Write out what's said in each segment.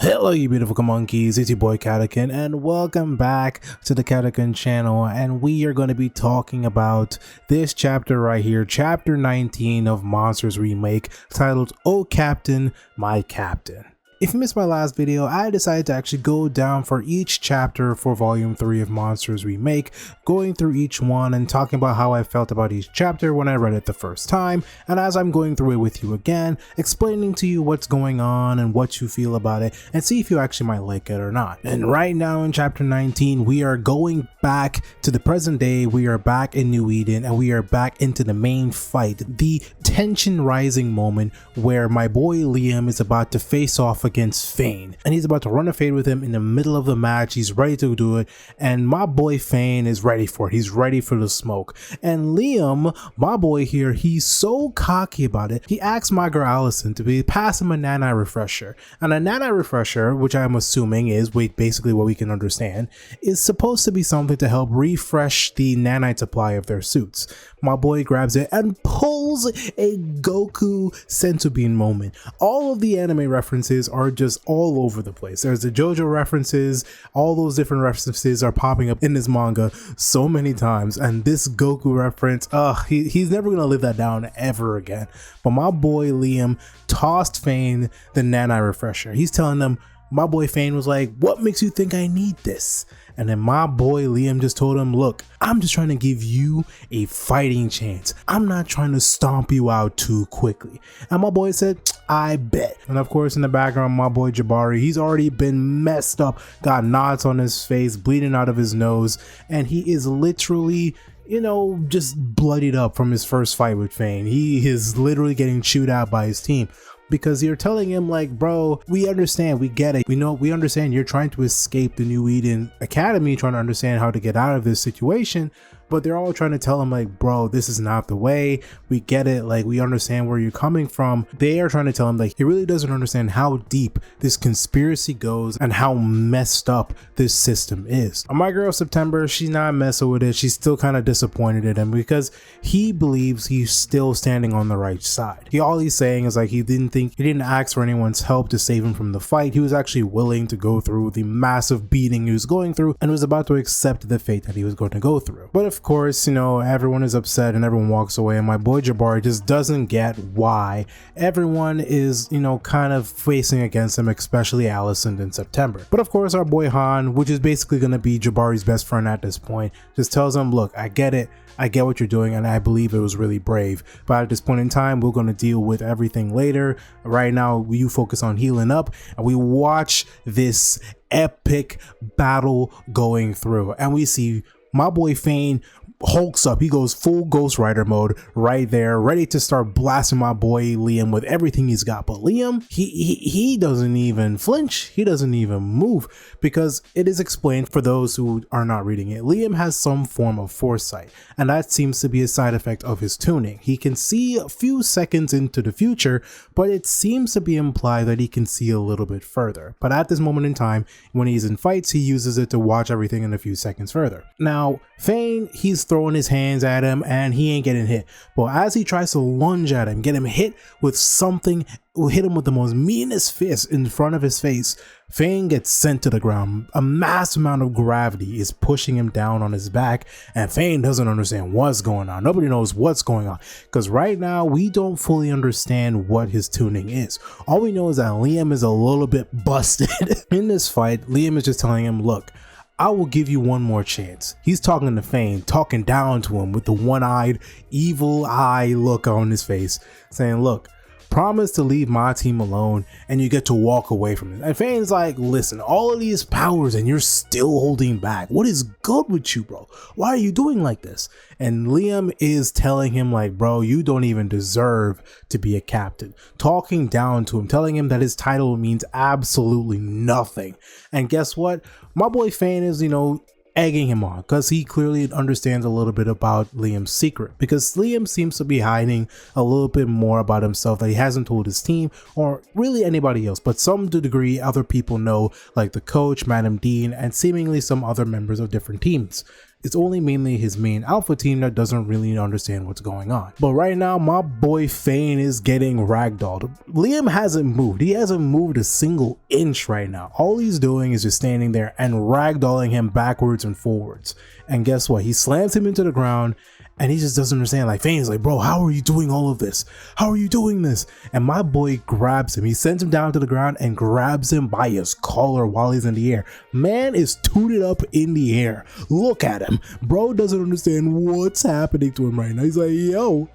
Hello you beautiful monkeys, it's your boy Kadukun and welcome back to the Kadukun channel, and we are going to be talking about this chapter right here, chapter 19 of Monsters Remake, titled Oh Captain, My Captain. If you missed my last video, I decided to actually go down for each chapter for volume 3 of Monsters Remake, going through each one and talking about how I felt about each chapter when I read it the first time, and as I'm going through it with you again, explaining to you what's going on and what you feel about it, and see if you actually might like it or not. And right now in chapter 19, we are going back to the present day, we are back in New Eden, and we are back into the main fight, the tension rising moment where my boy Liam is about to face off against Fane, and he's about to run a fade with him in the middle of the match. He's ready to do it, and my boy Fane is ready for it. He's ready for the smoke, and Liam, my boy here, he's so cocky about it. He asks my girl Allison to pass him a nanite refresher, and a nanite refresher, which I'm assuming is basically what we can understand, is supposed to be something to help refresh the nanite supply of their suits. My boy grabs it and pulls a Goku senzu bean moment. All of the anime references are just all over the place. There's the JoJo references, all those different references are popping up in this manga so many times, and this Goku reference, he's never gonna live that down ever again. But my boy Liam tossed Fane the nanite refresher. He's telling them, my boy Fane was like, what makes you think I need this? And then my boy Liam just told him, look, I'm just trying to give you a fighting chance. I'm not trying to stomp you out too quickly. And my boy said, I bet. And of course in the background, my boy Jabari, he's already been messed up, got knots on his face, bleeding out of his nose, and he is literally, you know, just bloodied up from his first fight with Fane. He is literally getting chewed out by his team. Because you're telling him like, bro, we understand, we get it, we understand you're trying to escape the New Eden Academy, trying to understand how to get out of this situation, but they're all trying to tell him like, bro, this is not the way, we get it, like we understand where you're coming from. They are trying to tell him like he really doesn't understand how deep this conspiracy goes and how messed up this system is. And my girl September, she's not messing with it, she's still kind of disappointed in him because he believes he's still standing on the right side. All he's saying is like he didn't ask for anyone's help to save him from the fight. He was actually willing to go through the massive beating he was going through and was about to accept the fate that he was going to go through. But of course, you know, everyone is upset and everyone walks away, and my boy Jabari just doesn't get why everyone is, you know, kind of facing against him, especially Allison in September. But of course our boy Han, which is basically going to be Jabari's best friend at this point, just tells him, look, I get it, I get what you're doing, and I believe it was really brave, but at this point in time we're going to deal with everything later. Right now you focus on healing up, and we watch this epic battle going through, and we see my boy Fane hulks up. He goes full Ghost Rider mode right there, ready to start blasting my boy Liam with everything he's got. But Liam, he doesn't even flinch. He doesn't even move, because it is explained for those who are not reading it. Liam has some form of foresight, and that seems to be a side effect of his tuning. He can see a few seconds into the future, but it seems to be implied that he can see a little bit further. But at this moment in time, when he's in fights, he uses it to watch everything in a few seconds further. Now, Fane, he's throwing his hands at him and he ain't getting hit. But as he tries to lunge at him, get him hit with something, hit him with the most meanest fist in front of his face, Fane gets sent to the ground. A mass amount of gravity is pushing him down on his back, and Fane doesn't understand what's going on. Nobody knows what's going on, because right now we don't fully understand what his tuning is. All we know is that Liam is a little bit busted. In this fight, Liam is just telling him, look, I will give you one more chance. He's talking to Fane, talking down to him with the one-eyed, evil eye look on his face, saying, look, promise to leave my team alone and you get to walk away from it. And Fane's like, listen, all of these powers and you're still holding back. What is good with you, bro? Why are you doing like this? And Liam is telling him like, bro, you don't even deserve to be a captain. Talking down to him, telling him that his title means absolutely nothing. And guess what? My boy Fane is, you know, egging him on, because he clearly understands a little bit about Liam's secret, because Liam seems to be hiding a little bit more about himself that he hasn't told his team or really anybody else, but some degree other people know, like the coach, Madam Dean, and seemingly some other members of different teams. It's only mainly his main alpha team that doesn't really understand what's going on. But right now, my boy Fane is getting ragdolled. Liam hasn't moved. He hasn't moved a single inch right now. All he's doing is just standing there and ragdolling him backwards and forwards. And guess what? He slams him into the ground. And he just doesn't understand. Like, Fane's like, bro, how are you doing all of this? How are you doing this? And my boy grabs him. He sends him down to the ground and grabs him by his collar while he's in the air. Man is tooted up in the air. Look at him. Bro doesn't understand what's happening to him right now. He's like, yo,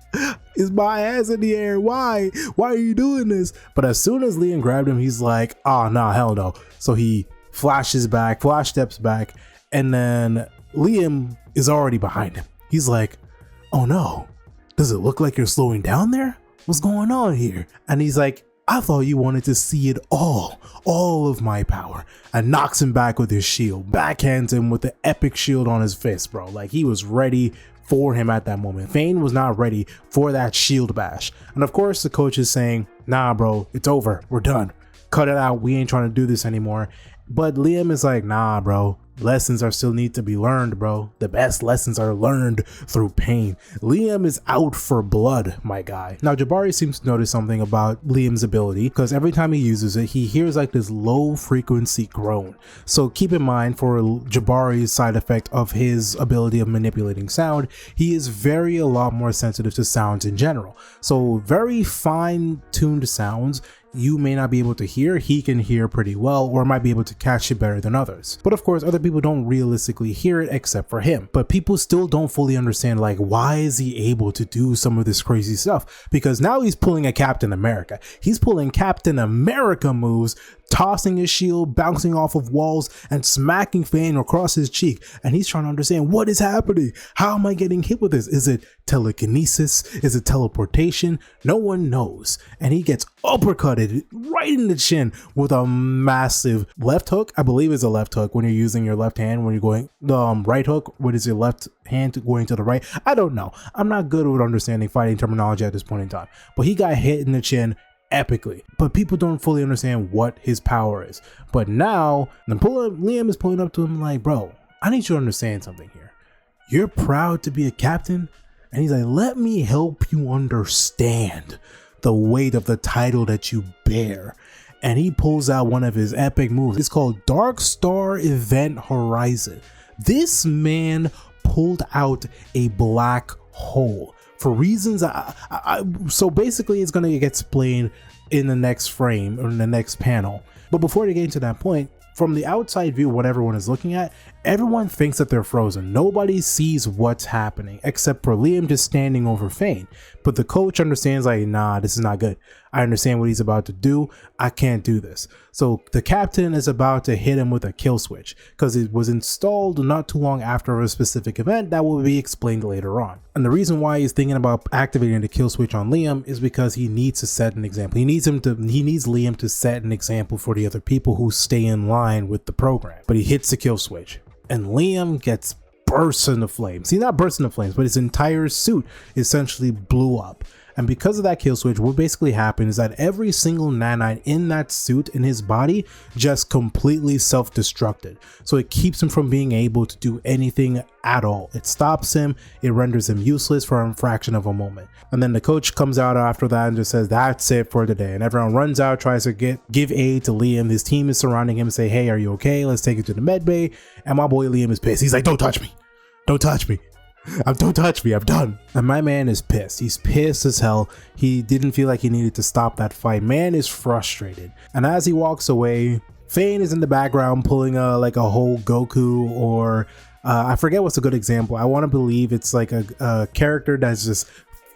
is my ass in the air? Why? Why are you doing this? But as soon as Liam grabbed him, he's like, oh, nah, hell no. So he flash steps back, and then Liam is already behind him. He's like, oh no, does it look like you're slowing down there? What's going on here? And he's like, I thought you wanted to see it all of my power. And knocks him back with his shield, backhands him with the epic shield on his fist, bro. Like, he was ready for him at that moment. Fane was not ready for that shield bash. And of course the coach is saying, nah bro, it's over, we're done, cut it out, we ain't trying to do this anymore. But Liam is like, nah bro, lessons are still need to be learned, bro. The best lessons are learned through pain. Liam is out for blood, my guy. Now Jabari seems to notice something about Liam's ability, because every time he uses it, he hears like this low frequency groan. So keep in mind, for Jabari's side effect of his ability of manipulating sound, he is a lot more sensitive to sounds in general. So very fine-tuned sounds you may not be able to hear, he can hear pretty well, or might be able to catch it better than others. But of course, other people don't realistically hear it except for him. But people still don't fully understand, like, why is he able to do some of this crazy stuff? Because now he's pulling a Captain America. He's pulling Captain America moves, tossing his shield, bouncing off of walls, and smacking Fane across his cheek. And he's trying to understand, what is happening? How am I getting hit with this? Is it telekinesis? Is it teleportation? No one knows. And he gets uppercutted right in the chin with a massive left hook. I believe it's a left hook when you're using your left hand. When you're going the right hook, what is your left hand going to the right? I don't know. I'm not good with understanding fighting terminology at this point in time. But he got hit in the chin epically, but people don't fully understand what his power is. But now Liam is pulling up to him like, bro, I need you to understand something here. You're proud to be a captain? And he's like, let me help you understand the weight of the title that you bear. And he pulls out one of his epic moves. It's called Dark Star Event Horizon. This man pulled out a black hole for reasons so basically it's gonna get explained in the next frame or in the next panel. But before they get to that point, from the outside view, what everyone is looking at, everyone thinks that they're frozen. Nobody sees what's happening except for Liam just standing over Fane. But the coach understands, like, nah, this is not good. I understand what he's about to do. I can't do this. So the captain is about to hit him with a kill switch because it was installed not too long after a specific event that will be explained later on. And the reason why he's thinking about activating the kill switch on Liam is because he needs to set an example. He needs Liam to set an example for the other people who stay in line with the program. But he hits the kill switch and Liam gets bursts into flames. He's not burst into flames, but his entire suit essentially blew up. And because of that kill switch, what basically happened is that every single nanite in that suit in his body just completely self-destructed. So it keeps him from being able to do anything at all. It stops him, it renders him useless for a fraction of a moment. And then the coach comes out after that and just says, that's it for today. And everyone runs out, tries to give aid to Liam. His team is surrounding him and say, hey, are you okay? Let's take you to the med bay. And my boy Liam is pissed. He's like, don't touch me. Don't touch me. Don't touch me, I'm done. And my man is pissed. He's pissed as hell. He didn't feel like he needed to stop that fight. Man is frustrated. And as he walks away, Fane is in the background pulling like a whole Goku, or I forget what's a good example. I want to believe it's like a character that's just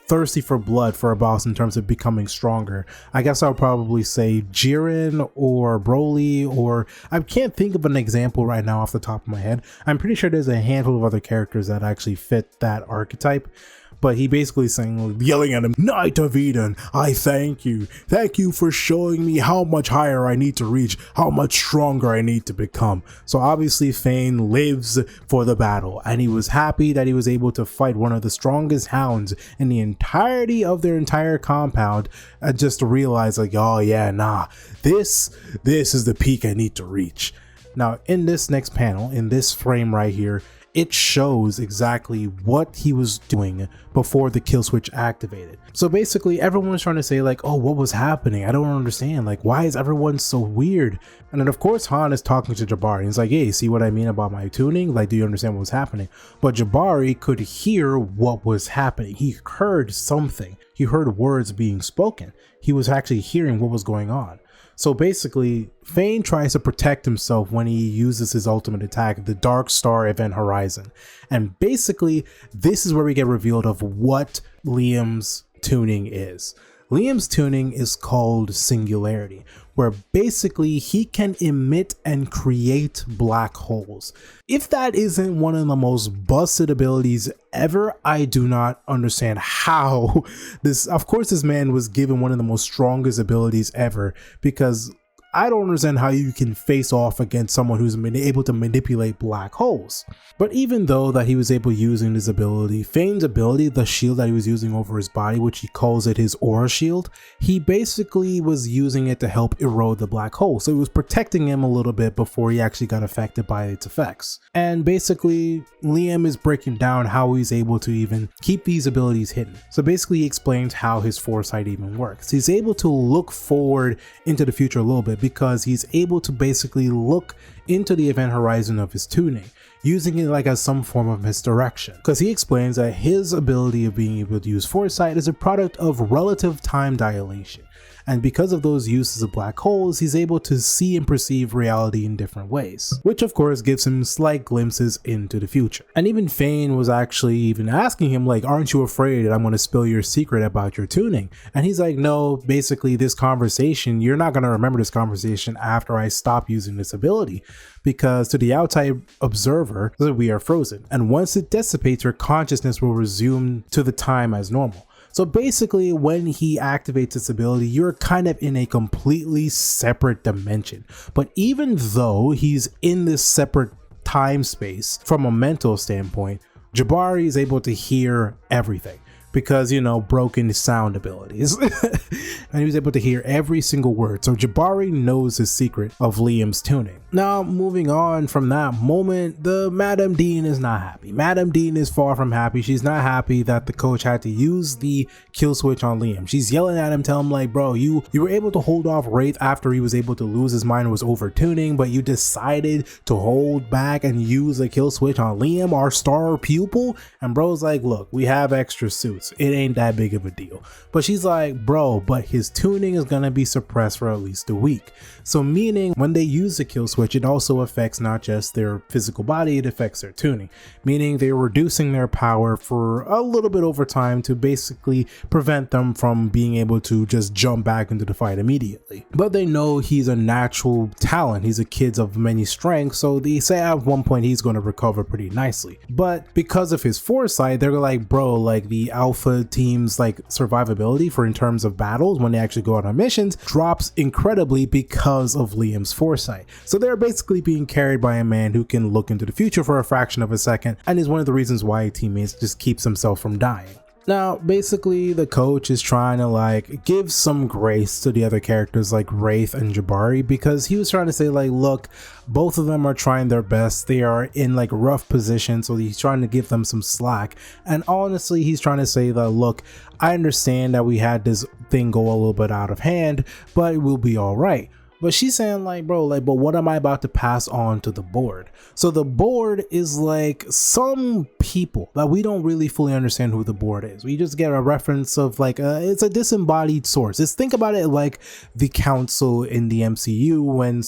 thirsty for blood for a boss in terms of becoming stronger. I guess I'll probably say Jiren or Broly, or I can't think of an example right now off the top of my head. I'm pretty sure there's a handful of other characters that actually fit that archetype. But he basically saying, yelling at him, Knight of Eden, I thank you. Thank you for showing me how much higher I need to reach, how much stronger I need to become. So obviously Fane lives for the battle, and he was happy that he was able to fight one of the strongest hounds in the entirety of their entire compound, and just to realize, like, oh yeah, nah, this is the peak I need to reach. Now in this next panel, in this frame right here, it shows exactly what he was doing before the kill switch activated. So basically everyone was trying to say like, oh, what was happening? I don't understand. Like, why is everyone so weird? And then of course Han is talking to Jabari. He's like, hey, see what I mean about my tuning? Like, do you understand what was happening? But Jabari could hear what was happening. He heard something. He heard words being spoken. He was actually hearing what was going on. So basically, Fane tries to protect himself when he uses his ultimate attack, the Dark Star Event Horizon. And basically, this is where we get revealed of what Liam's tuning is. Liam's tuning is called Singularity, where basically he can emit and create black holes. If that isn't one of the most busted abilities ever, I do not understand how this, of course this man was given one of the most strongest abilities ever, because I don't understand how you can face off against someone who's able to manipulate black holes. But even though that he was able using this ability, Fane's ability, the shield that he was using over his body, which he calls it his aura shield, he basically was using it to help erode the black hole. So it was protecting him a little bit before he actually got affected by its effects. And basically Liam is breaking down how he's able to even keep these abilities hidden. So basically he explains how his foresight even works. He's able to look forward into the future a little bit, because he's able to basically look into the event horizon of his tuning, using it like as some form of misdirection. Because he explains that his ability of being able to use foresight is a product of relative time dilation. And because of those uses of black holes, he's able to see and perceive reality in different ways, which of course gives him slight glimpses into the future. And even Fane was actually even asking him like, aren't you afraid that I'm going to spill your secret about your tuning? And he's like, no, basically this conversation, you're not going to remember this conversation after I stop using this ability, because to the outside observer, we are frozen. And once it dissipates, your consciousness will resume to the time as normal. So basically when he activates this ability, you're kind of in a completely separate dimension. But even though he's in this separate time space from a mental standpoint, Jabari is able to hear everything. Because, you know, broken sound abilities. And he was able to hear every single word. So Jabari knows the secret of Liam's tuning. Now, moving on from that moment, the Madame Dean is not happy. Madame Dean is far from happy. She's not happy that the coach had to use the kill switch on Liam. She's yelling at him, telling him like, bro, you were able to hold off Wraith after he was able to lose his mind and was over tuning, but you decided to hold back and use a kill switch on Liam, our star pupil. And bro's like, look, we have extra suits. It ain't that big of a deal. But she's like, bro, but his tuning is gonna be suppressed for at least a week. So meaning when they use the kill switch, it also affects not just their physical body, it affects their tuning. Meaning they're reducing their power for a little bit over time to basically prevent them from being able to just jump back into the fight immediately. But they know he's a natural talent. He's a kid of many strengths. So they say at one point he's going to recover pretty nicely. But because of his foresight, they're like, bro, like the alpha team's like survivability for in terms of battles when they actually go out on missions drops incredibly because of Liam's foresight. So they're basically being carried by a man who can look into the future for a fraction of a second, and is one of the reasons why teammates just keeps himself from dying. Now, basically, the coach is trying to like give some grace to the other characters like Wraith and Jabari, because he was trying to say like, look, both of them are trying their best. They are in like rough positions, so he's trying to give them some slack. And honestly, he's trying to say that, look, I understand that we had this thing go a little bit out of hand, but we'll be all right. But she's saying like, bro, like, but what am I about to pass on to the board? So the board is like some people that we don't really fully understand who the board is. We just get a reference of like, it's a disembodied source. Just think about it like the council in the MCU when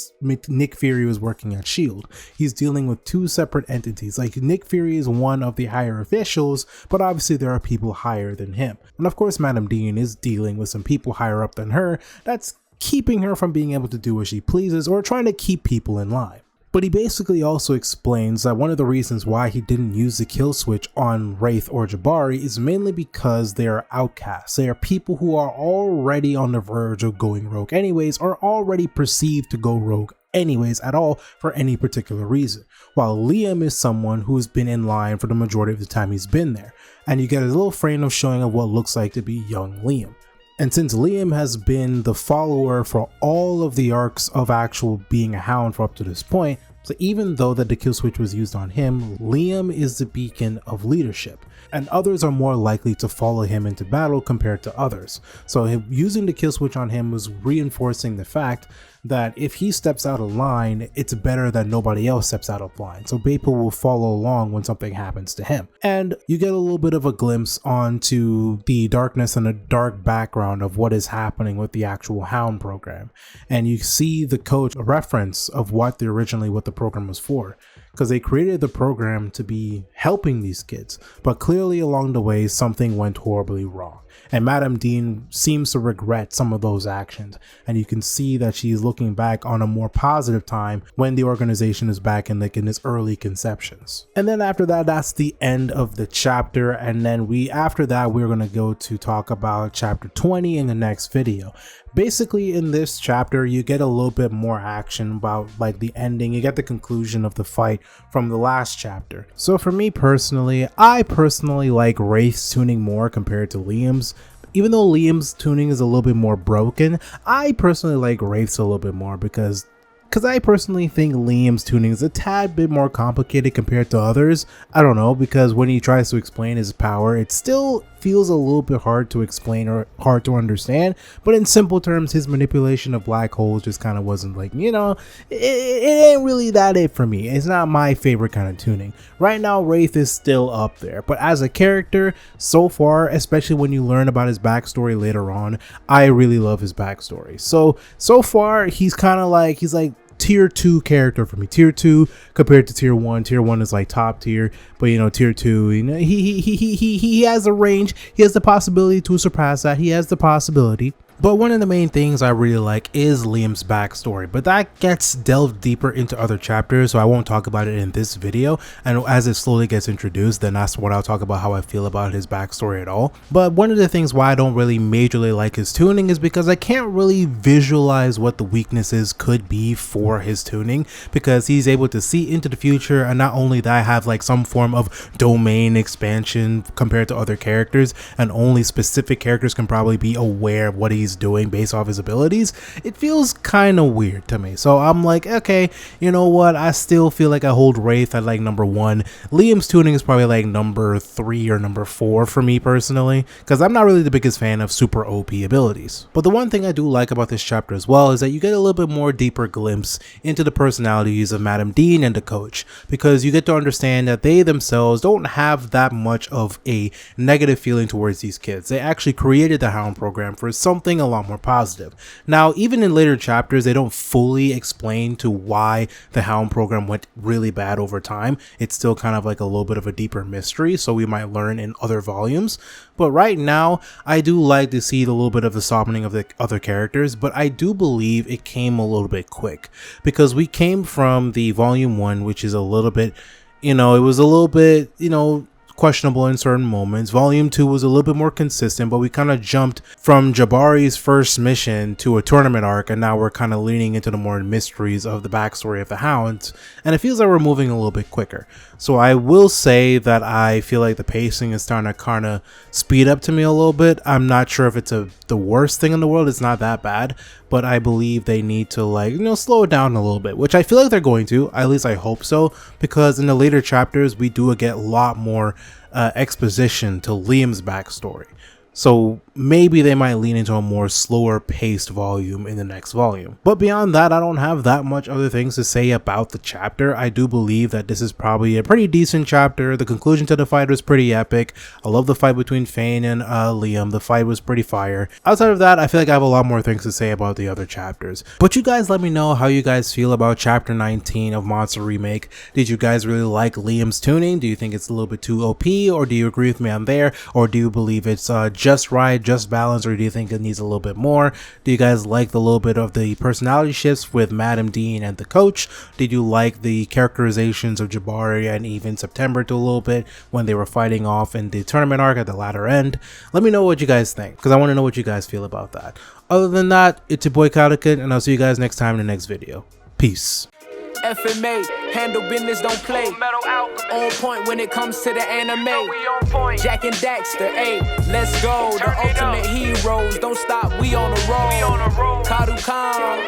Nick Fury was working at S.H.I.E.L.D. He's dealing with two separate entities. Like Nick Fury is one of the higher officials, but obviously there are people higher than him. And of course, Madame Dean is dealing with some people higher up than her. That's keeping her from being able to do what she pleases or trying to keep people in line. But he basically also explains that one of the reasons why he didn't use the kill switch on Wraith or Jabari is mainly because they are outcasts. They are people who are already on the verge of going rogue anyways, or already perceived to go rogue anyways at all for any particular reason. While Liam is someone who's been in line for the majority of the time he's been there. And you get a little frame of showing of what looks like to be young Liam. And since Liam has been the follower for all of the arcs of actual being a hound for up to this point, So even though that the kill switch was used on him, Liam is the beacon of leadership, and others are more likely to follow him into battle compared to others. So using the kill switch on him was reinforcing the fact that if he steps out of line, it's better that nobody else steps out of line. So people will follow along when something happens to him. And you get a little bit of a glimpse onto the darkness and the dark background of what is happening with the actual Hound program. And you see the coach a reference of what the program was for, because they created the program to be helping these kids, but clearly along the way something went horribly wrong. And Madame Dean seems to regret some of those actions, and you can see that she's looking back on a more positive time when the organization is back in its early conceptions. And then after that, that's the end of the chapter, and then after that we're going to go to talk about chapter 20 in the next video. Basically, in this chapter, you get a little bit more action about like the ending. You get the conclusion of the fight from the last chapter. So for me personally, I like Wraith's tuning more compared to Liam's. Even though Liam's tuning is a little bit more broken, I personally like Wraith's a little bit more because I personally think Liam's tuning is a tad bit more complicated compared to others. I don't know, because when he tries to explain his power, it still feels a little bit hard to explain or hard to understand. But in simple terms, his manipulation of black holes just kind of wasn't like, it ain't really that it for me. It's not my favorite kind of tuning. Right now, Wraith is still up there, but as a character, so far, especially when you learn about his backstory later on, I really love his backstory. So far, he's like tier 2 character for me. Tier 2 compared to tier 1. Tier 1 is like top tier, but tier 2, he has a range. He has the possibility to surpass that. He has the possibility. But one of the main things I really like is Liam's backstory, but that gets delved deeper into other chapters, so I won't talk about it in this video. And as it slowly gets introduced, then that's what I'll talk about, how I feel about his backstory at all. But one of the things why I don't really majorly like his tuning is because I can't really visualize what the weaknesses could be for his tuning, because he's able to see into the future, and not only that, have like some form of domain expansion compared to other characters, and only specific characters can probably be aware of what he's doing based off his abilities. It feels kind of weird to me. So I'm like, okay, you know what? I still feel like I hold Wraith at like number 1. Liam's tuning is probably like number 3 or number 4 for me personally, because I'm not really the biggest fan of super OP abilities. But the one thing I do like about this chapter as well is that you get a little bit more deeper glimpse into the personalities of Madame Dean and the coach, because you get to understand that they themselves don't have that much of a negative feeling towards these kids. They actually created the Hound program for something a lot more positive. Now, even in later chapters, they don't fully explain to why the Hound program went really bad over time. It's still kind of like a little bit of a deeper mystery, so we might learn in other volumes. But right now, I do like to see a little bit of the softening of the other characters, but I do believe it came a little bit quick, because we came from the volume 1, which is a little bit, it was a little bit, questionable in certain moments. Volume 2 was a little bit more consistent, but we kind of jumped from Jabari's first mission to a tournament arc, and now we're kind of leaning into the more mysteries of the backstory of the Hounds, and it feels like we're moving a little bit quicker. So I will say that I feel like the pacing is starting to kind of speed up to me a little bit. I'm not sure if it's the worst thing in the world. It's not that bad, but I believe they need to slow it down a little bit, which I feel like they're going to. At least I hope so, because in the later chapters we do get a lot more exposition to Liam's backstory. So maybe they might lean into a more slower paced volume in the next volume. But beyond that, I don't have that much other things to say about the chapter. I do believe that this is probably a pretty decent chapter. The conclusion to the fight was pretty epic. I love the fight between Fane and Liam. The fight was pretty fire. Outside of that, I feel like I have a lot more things to say about the other chapters. But you guys let me know how you guys feel about chapter 19 of Monster Remake. Did you guys really like Liam's tuning? Do you think it's a little bit too OP, or do you agree with me on there? Or do you believe it's just right, just balanced, or do you think it needs a little bit more? Do you guys like the little bit of the personality shifts with Madame Dean and the coach? Did you like the characterizations of Jabari and even September to a little bit when they were fighting off in the tournament arc at the latter end? Let me know what you guys think, because I want to know what you guys feel about that. Other than that, it's your boy Kadukun, and I'll see you guys next time in the next video. Peace. FMA, handle business, don't play. On point when it comes to the anime. Jack and Daxter, ayy, let's go. The ultimate heroes, don't stop, we on the road. Kadukun.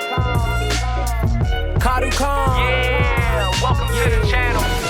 Kadukun. Yeah, welcome to the channel.